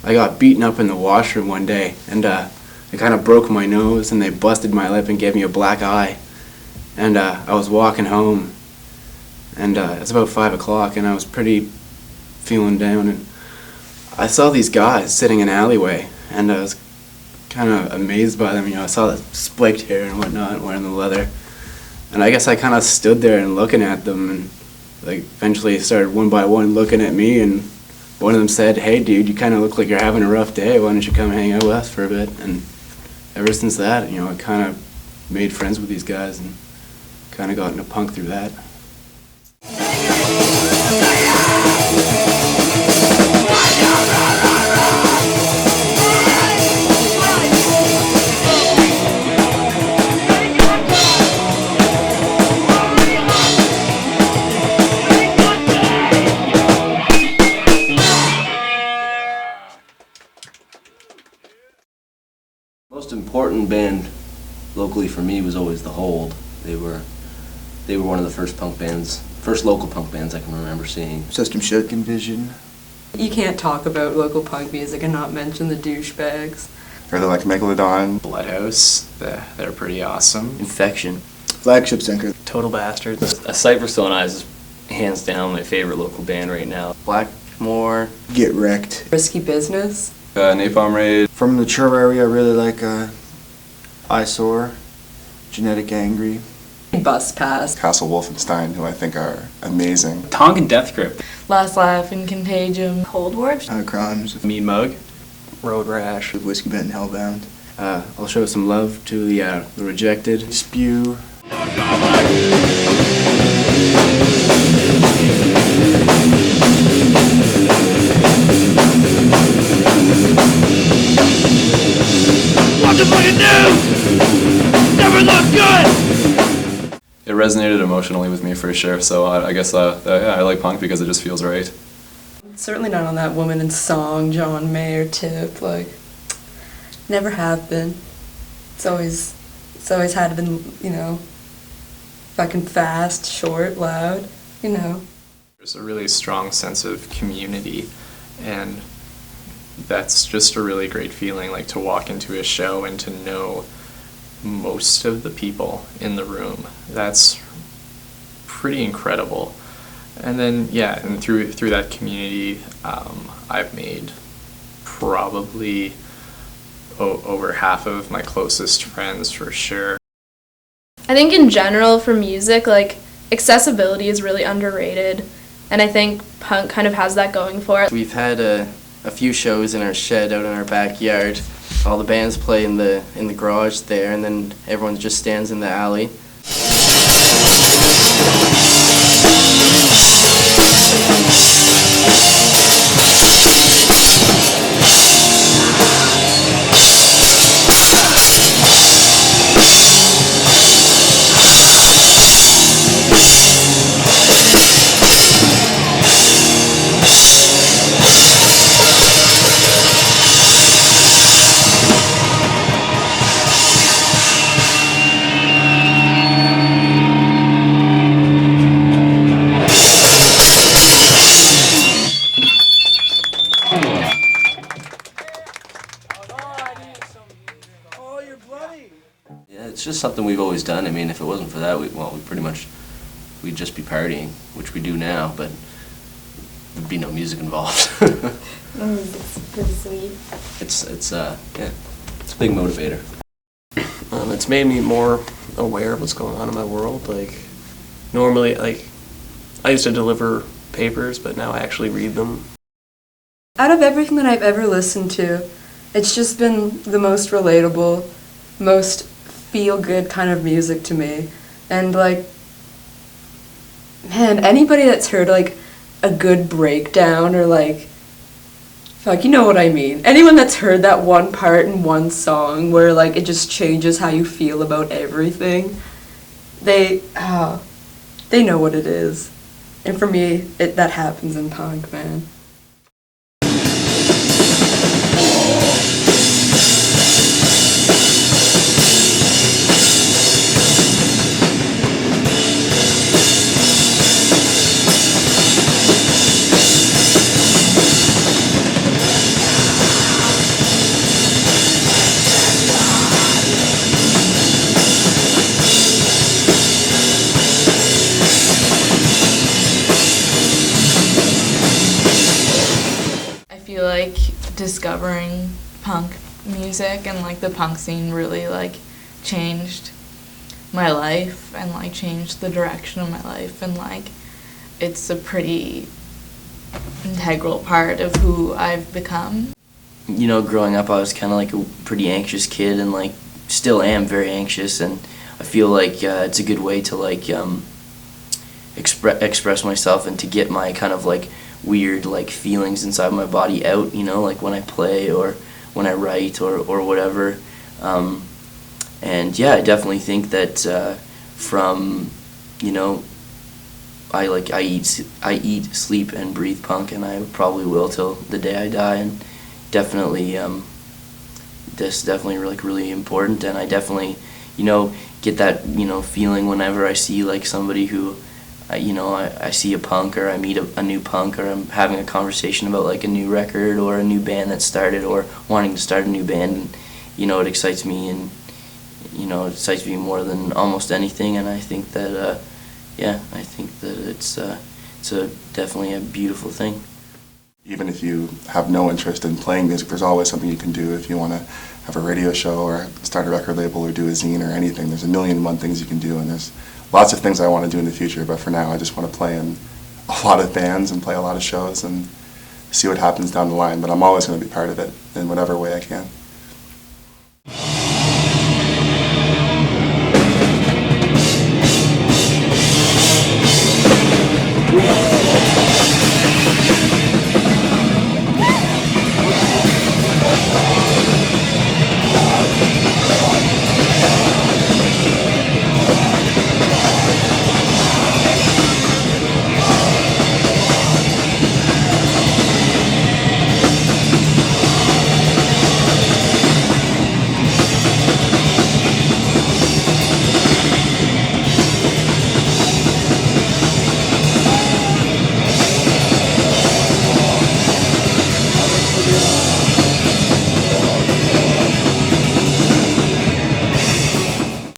I got beaten up in the washroom one day, and I kind of broke my nose, and they busted my lip and gave me a black eye. And I was walking home, and it's about 5 o'clock, and I was pretty feeling down, and I saw these guys sitting in an alleyway, and I was kind of amazed by them. You know, I saw the spiked hair and whatnot, wearing the leather, and I guess I kind of stood there and looking at them, and like eventually started one by one looking at me, and one of them said, "Hey dude, you kind of look like you're having a rough day, why don't you come hang out with us for a bit?" And ever since that, you know, I kind of made friends with these guys and kind of got into punk through that. Most important band locally for me was always The Hold. They were one of the first local punk bands I can remember seeing. System Shook and Vision. You can't talk about local punk music and not mention the douchebags. Really like Megalodon. Bloodhouse, they're pretty awesome. Infection. Flagship Sinker. Total Bastards. A Cypherstone Eyes is hands down my favorite local band right now. Blackmore. Get Wrecked. Risky Business. Napalm Raid. From the mature area, I really like Eyesore, Genetic Angry. Bus Pass. Castle Wolfenstein, who I think are amazing. Tongan Death Grip. Last Laugh and Contagion. Cold War. Crimes. Mean Mug. Road Rash. Whiskey Bent and Hellbound. I'll show some love to the Rejected. Spew. What the fucking news? Never looked good! It resonated emotionally with me for sure, so I guess yeah, I like punk because it just feels right. Certainly not on that Woman in Song, John Mayer tip, like, never have been. It's always had been, you know, fucking fast, short, loud, you know. There's a really strong sense of community, and that's just a really great feeling, like to walk into a show and to know most of the people in the room. That's pretty incredible. And then, yeah, and through that community, I've made probably over half of my closest friends for sure. I think in general for music, like, accessibility is really underrated, and I think punk kind of has that going for it. We've had a few shows in our shed out in our backyard. All the bands play in the garage there, and then everyone just stands in the alley. Yeah, it's just something we've always done. I mean, if it wasn't for that, we'd just be partying, which we do now, but there'd be no music involved. It's pretty sweet. Yeah, it's a big motivator. It's made me more aware of what's going on in my world. Like, normally, like, I used to deliver papers, but now I actually read them. Out of everything that I've ever listened to, it's just been the most relatable, most feel-good kind of music to me. And, like, man, anybody that's heard, like, a good breakdown or, like, fuck, you know what I mean. Anyone that's heard that one part in one song where, like, it just changes how you feel about everything, they know what it is. And for me, that happens in punk, man. feel like discovering punk music and like the punk scene really like changed my life and like changed the direction of my life, and like it's a pretty integral part of who I've become. You know, growing up I was kind of like a pretty anxious kid, and like still am very anxious, and I feel like it's a good way to like express myself and to get my kind of like weird like feelings inside my body out, you know, like when I play or when I write or whatever. And yeah, I definitely think that from, you know, I eat, sleep, and breathe punk, and I probably will till the day I die. And definitely, this is definitely like really important. And I definitely, you know, get that, you know, feeling whenever I see like somebody who, you know, I see a punk, or I meet a new punk, or I'm having a conversation about like a new record or a new band that started, or wanting to start a new band. And, you know, it excites me, and you know, it excites me more than almost anything. And I think that, yeah, I think that it's definitely a beautiful thing. Even if you have no interest in playing music, there's always something you can do. If you want to have a radio show or start a record label or do a zine or anything, there's a million and one things you can do, and there's lots of things I want to do in the future. But for now, I just want to play in a lot of bands and play a lot of shows and see what happens down the line. But I'm always going to be part of it in whatever way I can.